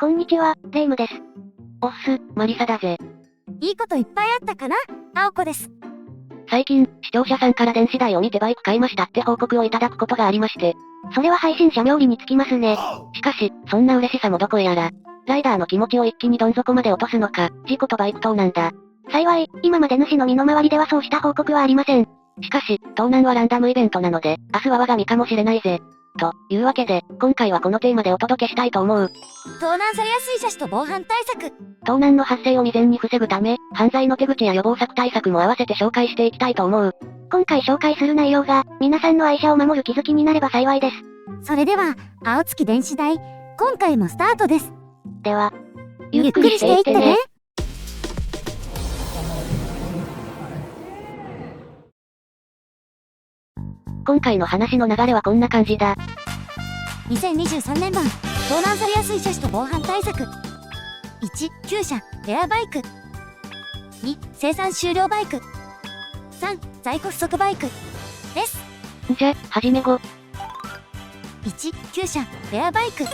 こんにちは、レイムです。おっす、マリサだぜ。いいこといっぱいあったかな？青子です。最近、視聴者さんから電子台を見てバイク買いましたって報告をいただくことがありまして。それは配信者冥利につきますね。しかし、そんな嬉しさもどこへやら。ライダーの気持ちを一気にどん底まで落とすのか、事故とバイク盗難だ。幸い、今まで主の身の回りではそうした報告はありません。しかし、盗難はランダムイベントなので、明日は我が身かもしれないぜ。というわけで、今回はこのテーマでお届けしたいと思う。盗難されやすい車種と防犯対策。盗難の発生を未然に防ぐため、犯罪の手口や予防策対策も合わせて紹介していきたいと思う。今回紹介する内容が、皆さんの愛車を守る気づきになれば幸いです。それでは、青月電子台、今回もスタートです。では、ゆっくりしていってね。今回の話の流れはこんな感じだ。2023年版、盗難されやすい車種と防犯対策。1、旧車、レアバイク。2、生産終了バイク。3、在庫不足バイク。です。じゃ、はじめ5。1、旧車、レアバイク。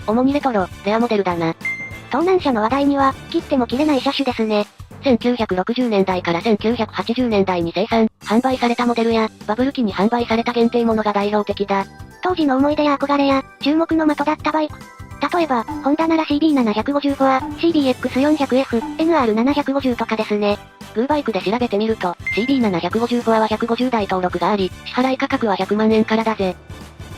主にレトロ、レアモデルだな。盗難車の話題には、切っても切れない車種ですね。1960年代から1980年代に生産、販売されたモデルや、バブル期に販売された限定ものが代表的だ。当時の思い出や憧れや、注目の的だったバイク。例えば、ホンダなら CB750 フォア、CBX400F、NR750 とかですね。グーバイクで調べてみると、CB750 フォアは150台登録があり、支払い価格は100万円からだぜ。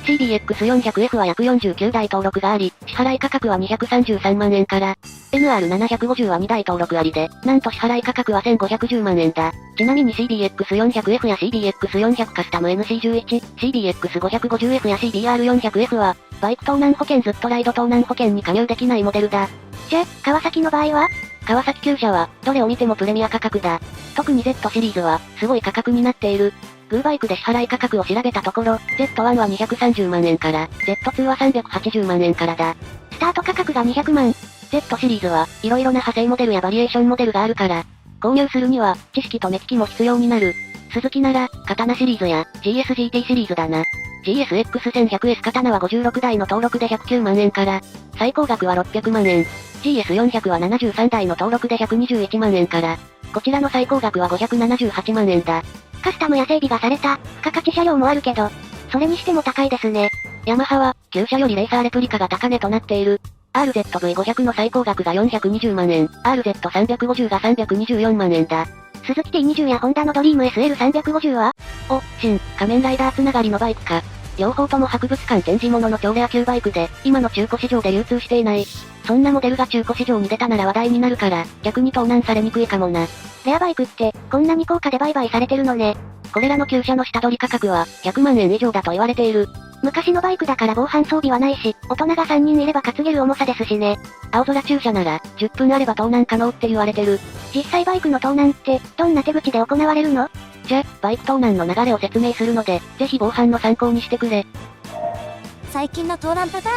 CBX400F は約49台登録があり、支払い価格は233万円から。NR750 は2台登録ありで、なんと支払い価格は1510万円だ。ちなみに CBX400F や CBX400 カスタム NC11、CBX550F や CBR400F は、バイク盗難保険ずっとライド盗難保険に加入できないモデルだ。じゃ、川崎の場合は？川崎旧車は、どれを見てもプレミア価格だ。特に Z シリーズは、すごい価格になっている。グーバイクで支払い価格を調べたところ、Z1 は230万円から、Z2 は380万円からだ。スタート価格が200万。Z シリーズは、色々な派生モデルやバリエーションモデルがあるから、購入するには、知識と目利きも必要になる。スズキなら、刀シリーズや、GSGT シリーズだな。GSX1100S 刀は56台の登録で109万円から、最高額は600万円。GS400 は73台の登録で121万円から、こちらの最高額は578万円だ。カスタムや整備がされた、付加価値車両もあるけど、それにしても高いですね。ヤマハは、旧車よりレーサーレプリカが高値となっている。RZV500 の最高額が420万円、RZ350 が324万円だ。スズキ T20 やホンダのドリーム SL350 は？仮面ライダーつながりのバイクか。両方とも博物館展示物の超レア級バイクで、今の中古市場で流通していない。そんなモデルが中古市場に出たなら話題になるから、逆に盗難されにくいかもな。レアバイクって、こんなに高価で売買されてるのね。これらの旧車の下取り価格は、100万円以上だと言われている。昔のバイクだから防犯装備はないし、大人が3人いれば担げる重さですしね。青空駐車なら、10分あれば盗難可能って言われてる。実際バイクの盗難って、どんな手口で行われるの？じゃ、バイク盗難の流れを説明するので、ぜひ防犯の参考にしてくれ。最近の盗難パターン。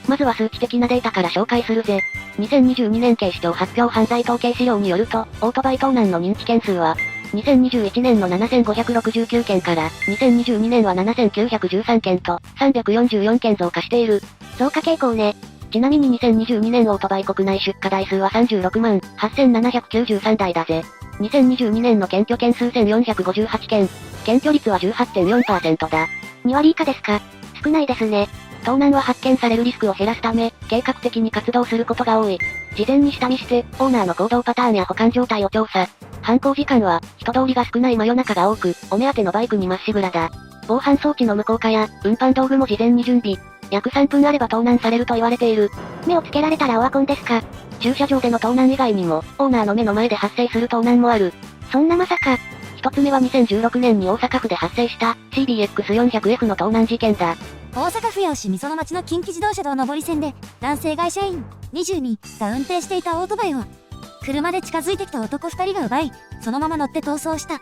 まずは数値的なデータから紹介するぜ。2022年警視庁発表犯罪統計資料によると、オートバイ盗難の認知件数は、2021年の7569件から、2022年は7913件と、344件増加している。増加傾向ね。ちなみに2022年オートバイ国内出荷台数は36万8793台だぜ。2022年の検挙件数1458件。検挙率は 18.4% だ。2割以下ですか。少ないですね。盗難は発見されるリスクを減らすため、計画的に活動することが多い。事前に下見して、オーナーの行動パターンや保管状態を調査。犯行時間は、人通りが少ない真夜中が多く、お目当てのバイクにまっしぐらだ。防犯装置の無効化や、運搬道具も事前に準備。約3分あれば盗難されると言われている。目をつけられたらオワコンですか。駐車場での盗難以外にも、オーナーの目の前で発生する盗難もある。そんなまさか。一つ目は2016年に大阪府で発生した CBX400F の盗難事件だ。大阪府八尾市美園町の近畿自動車道上り線で、男性会社員22が運転していたオートバイを、車で近づいてきた男2人が奪い、そのまま乗って逃走した。っ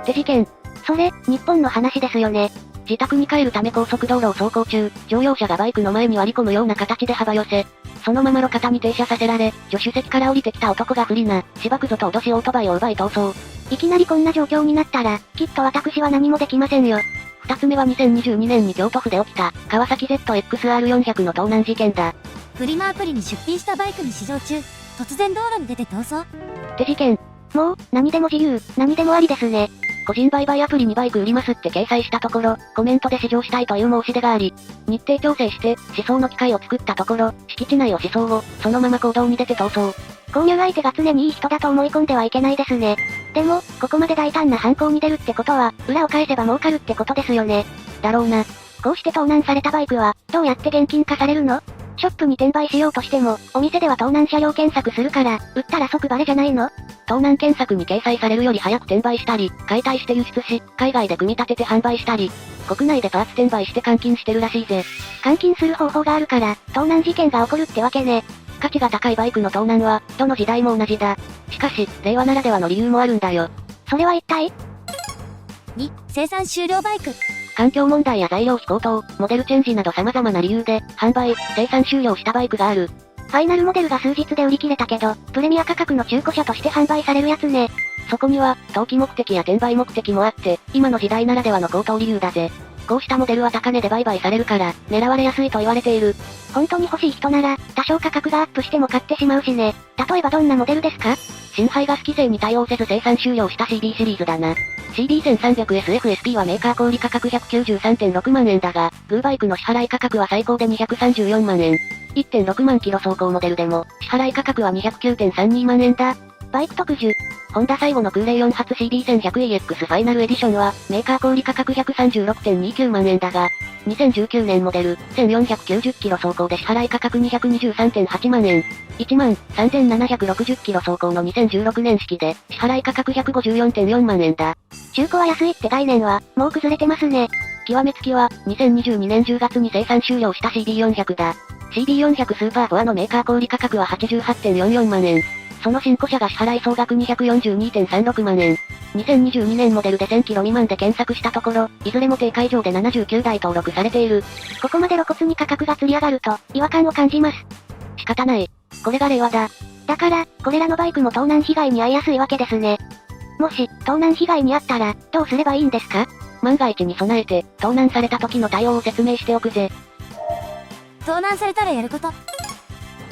て事件。それ、日本の話ですよね。自宅に帰るため高速道路を走行中、乗用車がバイクの前に割り込むような形で幅寄せ。そのまま路肩に停車させられ、助手席から降りてきた男が不利な、しばくぞと脅しオートバイを奪い逃走。いきなりこんな状況になったら、きっと私は何もできませんよ。二つ目は2022年に京都府で起きた、川崎 ZXR400 の盗難事件だ。フリマアプリに出品したバイクに試乗中、突然道路に出て逃走。って事件。もう、何でも自由、何でもありですね。個人売買アプリにバイク売りますって掲載したところ、コメントで試乗したいという申し出があり、日程調整して、試走の機会を作ったところ、敷地内を試走後、そのまま公道に出て逃走。購入相手が常にいい人だと思い込んではいけないですね。でも、ここまで大胆な犯行に出るってことは、裏を返せば儲かるってことですよね。だろうな。こうして盗難されたバイクは、どうやって現金化されるの？ショップに転売しようとしても、お店では盗難車両検索するから、売ったら即バレじゃないの？盗難検索に掲載されるより早く転売したり、解体して輸出し、海外で組み立てて販売したり、国内でパーツ転売して換金してるらしいぜ。換金する方法があるから、盗難事件が起こるってわけね。価値が高いバイクの盗難は、どの時代も同じだ。しかし、令和ならではの理由もあるんだよ。それは一体？ 2、生産終了バイク。環境問題や材料費高騰、モデルチェンジなど様々な理由で、販売、生産終了したバイクがある。ファイナルモデルが数日で売り切れたけど、プレミア価格の中古車として販売されるやつね。そこには、投機目的や転売目的もあって、今の時代ならではの高騰理由だぜ。こうしたモデルは高値で売買されるから、狙われやすいと言われている。本当に欲しい人なら、多少価格がアップしても買ってしまうしね。例えばどんなモデルですか？新排ガス規制に対応せず生産終了した CB シリーズだな。CB1300SFSP はメーカー小売価格 193.6 万円だが、グーバイクの支払い価格は最高で234万円。1.6 万キロ走行モデルでも、支払い価格は 209.32 万円だ。バイク特需。ホンダ最後の空冷4発 CB1100EX ファイナルエディションは、メーカー小売価格 136.29 万円だが、2019年モデル、1490キロ走行で支払い価格 223.8 万円。13,760キロ走行の2016年式で、支払い価格 154.4 万円だ。中古は安いって概念は、もう崩れてますね。極めつきは、2022年10月に生産終了した CB400 だ。CB400 スーパーフォアのメーカー小売価格は 88.44 万円。その新古車が支払い総額 242.36 万円。2022年モデルで1000キロ未満で検索したところ、いずれも定価以上で79台登録されている。ここまで露骨に価格が吊り上がると、違和感を感じます。仕方ない。これが令和だ。だから、これらのバイクも盗難被害に遭いやすいわけですね。もし、盗難被害に遭ったら、どうすればいいんですか？万が一に備えて、盗難された時の対応を説明しておくぜ。盗難されたらやること。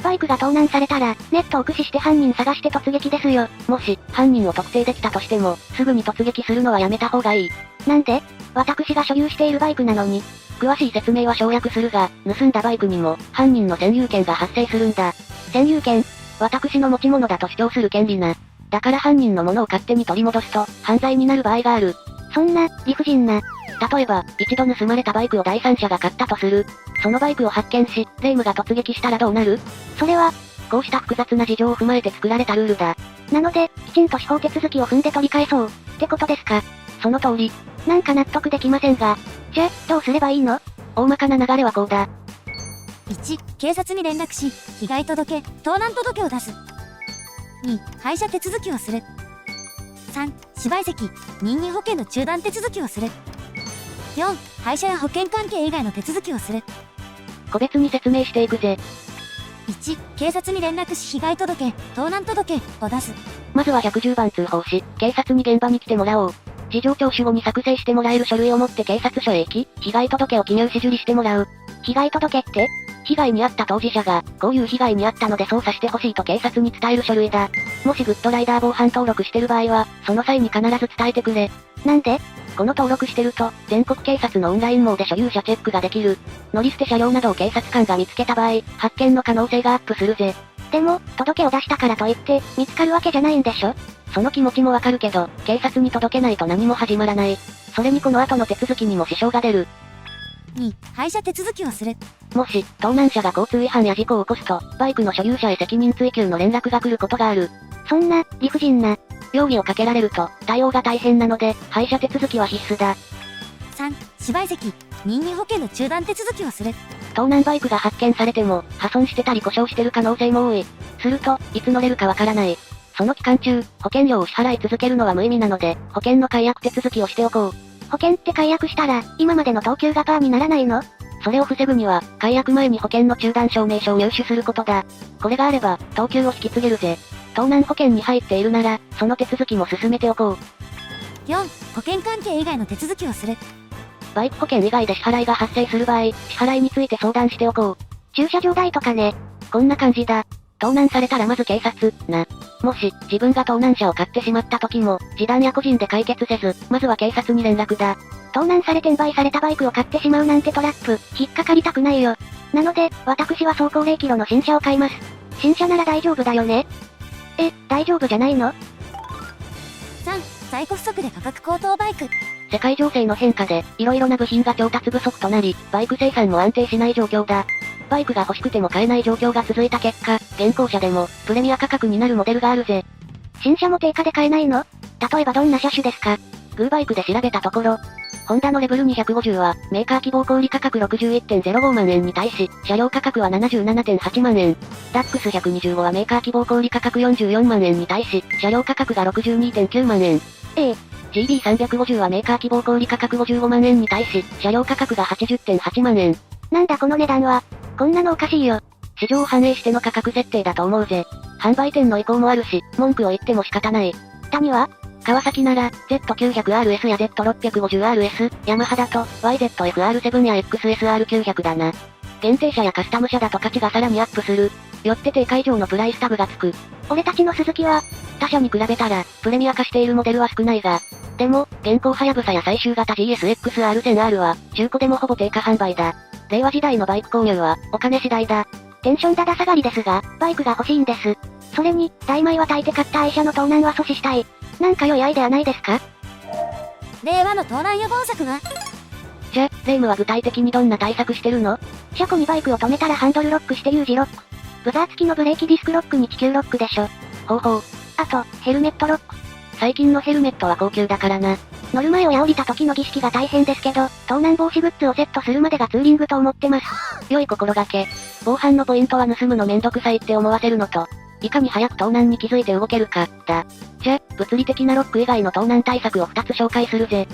バイクが盗難されたら、ネットを駆使して犯人探して突撃ですよ。もし、犯人を特定できたとしても、すぐに突撃するのはやめた方がいい。なんで？私が所有しているバイクなのに。詳しい説明は省略するが、盗んだバイクにも、犯人の占有権が発生するんだ。占有権？私の持ち物だと主張する権利な。だから犯人のものを勝手に取り戻すと、犯罪になる場合がある。そんな、理不尽な。例えば、一度盗まれたバイクを第三者が買ったとする。そのバイクを発見し、霊夢が突撃したらどうなる？それは、こうした複雑な事情を踏まえて作られたルールだ。なので、きちんと司法手続きを踏んで取り返そう、ってことですか？その通り。なんか納得できませんが。じゃ、どうすればいいの？大まかな流れはこうだ。1、警察に連絡し、被害届、盗難届を出す。2、廃車手続きをする。3、死賠責、任意保険の中断手続きをする。4、廃車や保険関係以外の手続きをする。個別に説明していくぜ。1、警察に連絡し被害届、盗難届を出す。まずは110番通報し、警察に現場に来てもらおう。事情聴取後に作成してもらえる書類を持って警察署へ行き、被害届を記入し受理してもらう。被害届って？被害に遭った当事者が、こういう被害に遭ったので捜査してほしいと警察に伝える書類だ。もしグッドライダー防犯登録してる場合は、その際に必ず伝えてくれ。なんで？この登録してると、全国警察のオンライン網で所有者チェックができる。乗り捨て車両などを警察官が見つけた場合、発見の可能性がアップするぜ。でも、届けを出したからといって、見つかるわけじゃないんでしょ？その気持ちもわかるけど、警察に届けないと何も始まらない。それにこの後の手続きにも支障が出る。2、廃車手続きをする。もし、盗難車が交通違反や事故を起こすと、バイクの所有者へ責任追及の連絡が来ることがある。そんな、理不尽な。容疑をかけられると、対応が大変なので、廃車手続きは必須だ。3、死賠責、任意保険の中断手続きをする。盗難バイクが発見されても、破損してたり故障してる可能性も多い。すると、いつ乗れるかわからない。その期間中、保険料を支払い続けるのは無意味なので、保険の解約手続きをしておこう。保険って解約したら、今までの等級がパーにならないの？それを防ぐには、解約前に保険の中断証明書を入手することだ。これがあれば、等級を引き継げるぜ。盗難保険に入っているなら、その手続きも進めておこう。4、保険関係以外の手続きをする。バイク保険以外で支払いが発生する場合、支払いについて相談しておこう。駐車場代とかね。こんな感じだ。盗難されたらまず警察、な。もし、自分が盗難車を買ってしまった時も、示談や個人で解決せず、まずは警察に連絡だ。盗難され転売されたバイクを買ってしまうなんてトラップ、引っかかりたくないよ。なので、私は走行0キロの新車を買います。新車なら大丈夫だよね？大丈夫じゃないの？ 3、在庫不足で価格高騰バイク。世界情勢の変化で、色々な部品が調達不足となり、バイク生産も安定しない状況だ。バイクが欲しくても買えない状況が続いた結果、現行車でも、プレミア価格になるモデルがあるぜ。新車も定価で買えないの？例えばどんな車種ですか？グーバイクで調べたところ、ホンダのレベル250は、メーカー希望小売価格 61.05 万円に対し、車両価格は 77.8 万円。ダックス125はメーカー希望小売価格44万円に対し、車両価格が 62.9 万円。GB350 はメーカー希望小売価格55万円に対し、車両価格が 80.8 万円。なんだこの値段は。こんなのおかしいよ。市場を反映しての価格設定だと思うぜ。販売店の意向もあるし、文句を言っても仕方ない。他には？川崎なら、Z900RS や Z650RS、ヤマハだと、YZF-R7 や XSR900 だな。限定車やカスタム車だと価値がさらにアップする。よって定価以上のプライスタグがつく。俺たちのスズキは、他社に比べたら、プレミア化しているモデルは少ないが。でも、現行ハヤブサや最終型 GSX-R1000R は、中古でもほぼ定価販売だ。令和時代のバイク購入は、お金次第だ。テンションだだ下がりですが、バイクが欲しいんです。それに、大米は炊いて買った愛車の盗難は阻止したい。なんか良いアイデアないですか？令和の盗難予防策は？じゃ、レイムは具体的にどんな対策してるの？車庫にバイクを止めたらハンドルロックして U 字ロック。ブザー付きのブレーキディスクロックに地球ロックでしょ。ほうほう。あと、ヘルメットロック。最近のヘルメットは高級だからな。乗る前をや降りた時の儀式が大変ですけど、盗難防止グッズをセットするまでがツーリングと思ってます。良い心がけ。防犯のポイントは盗むのめんどくさいって思わせるのと、いかに早く盗難に気づいて動けるか、だ。じゃ、物理的なロック以外の盗難対策を2つ紹介するぜ。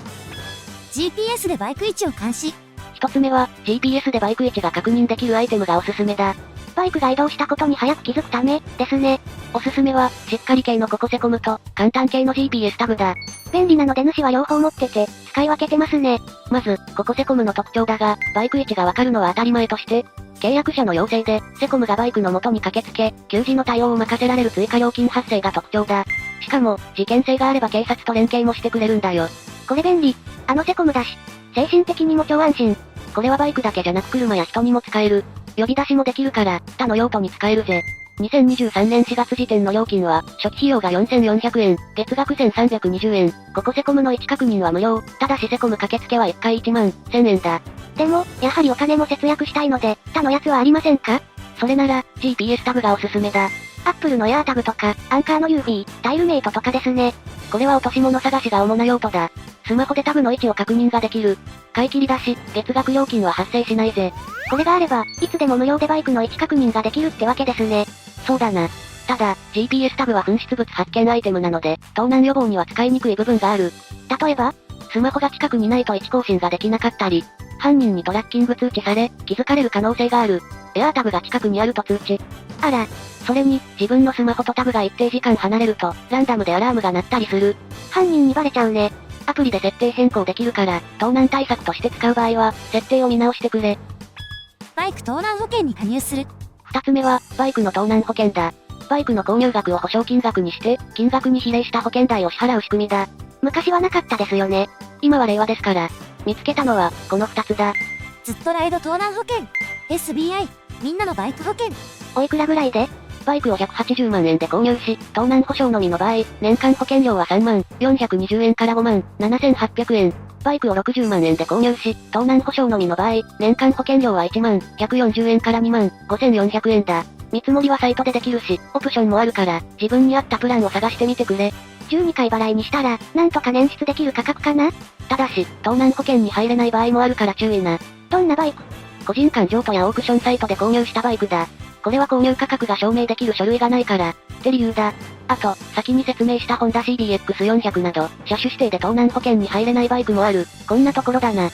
GPS でバイク位置を監視。1つ目は、GPS でバイク位置が確認できるアイテムがおすすめだ。バイクが移動したことに早く気づくため、ですね。おすすめは、しっかり系のココセコムと、簡単系の GPS タグだ。便利なので主は両方持ってて、使い分けてますね。まず、ココセコムの特徴だが、バイク位置がわかるのは当たり前として、契約者の要請で、セコムがバイクの元に駆けつけ、給仕の対応を任せられる追加料金発生が特徴だ。しかも、事件性があれば警察と連携もしてくれるんだよ。これ便利。セコムだし。精神的にも超安心。これはバイクだけじゃなく車や人にも使える。呼び出しもできるから、他の用途に使えるぜ。2023年4月時点の料金は、初期費用が4400円、月額1320円、ココセコムの位置確認は無料、ただしセコム駆けつけは1回1万1000円だ。でも、やはりお金も節約したいので、他のやつはありませんか？それなら、GPS タグがおすすめだ。アップルのエアータグとか、アンカーの UV、タイルメイトとかですね。これは落とし物探しが主な用途だ。スマホでタグの位置を確認ができる。買い切りだし、月額料金は発生しないぜ。これがあれば、いつでも無料でバイクの位置確認ができるってわけですね。そうだな。ただ、GPS タグは紛失物発見アイテムなので、盗難予防には使いにくい部分がある。例えば、スマホが近くにないと位置更新ができなかったり、犯人にトラッキング通知され、気づかれる可能性がある。エアータグが近くにあると通知。あら、それに、自分のスマホとタグが一定時間離れると、ランダムでアラームが鳴ったりする。犯人にバレちゃうね。アプリで設定変更できるから、盗難対策として使う場合は、設定を見直してくれ。バイク盗難保険に加入する。2つ目は、バイクの盗難保険だ。バイクの購入額を保証金額にして、金額に比例した保険代を支払う仕組みだ。昔はなかったですよね。今は令和ですから。見つけたのは、この2つだ。ずっとライド盗難保険。SBI、みんなのバイク保険。おいくらぐらいで？バイクを180万円で購入し、盗難保証のみの場合、年間保険料は3万420円から5万7800円。バイクを60万円で購入し、盗難保証のみの場合、年間保険料は1万140円から2万5400円だ。見積もりはサイトでできるし、オプションもあるから、自分に合ったプランを探してみてくれ。12回払いにしたら、なんとか捻出できる価格かな？ただし、盗難保険に入れない場合もあるから注意な。どんなバイク？個人間譲渡やオークションサイトで購入したバイクだ。これは購入価格が証明できる書類がないから、って理由だ。あと、先に説明したホンダ CBX400 など、車種指定で盗難保険に入れないバイクもある。こんなところだな。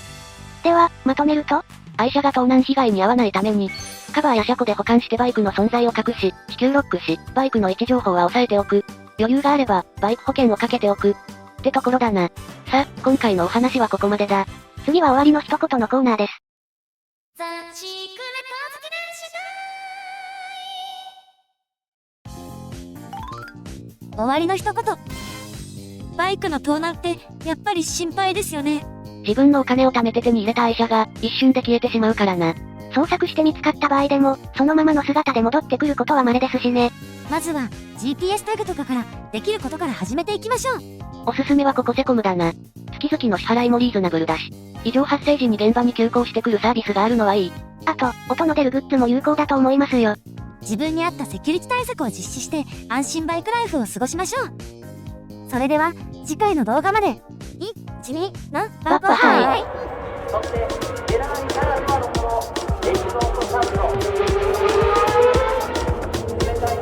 では、まとめると？愛車が盗難被害に遭わないために、カバーや車庫で保管してバイクの存在を隠し、地球ロックし、バイクの位置情報は押さえておく。余裕があれば、バイク保険をかけておく。ってところだな。さ、今回のお話はここまでだ。次は終わりの一言のコーナーです。雑誌くれた好きなしない終わりの一言。バイクの盗難って、やっぱり心配ですよね。自分のお金を貯めて手に入れた愛車が、一瞬で消えてしまうからな。捜索して見つかった場合でも、そのままの姿で戻ってくることは稀ですしね。まずは、GPS タグとかから、できることから始めていきましょう。おすすめはここセコムだな。月々の支払いもリーズナブルだし。異常発生時に現場に急行してくるサービスがあるのはいい。あと、音の出るグッズも有効だと思いますよ。自分に合ったセキュリティ対策を実施して、安心バイクライフを過ごしましょう。それでは、次回の動画まで。1、2、3、バッバハイ。そしてフェラーリならではのこのレイズノートサウンド冷たい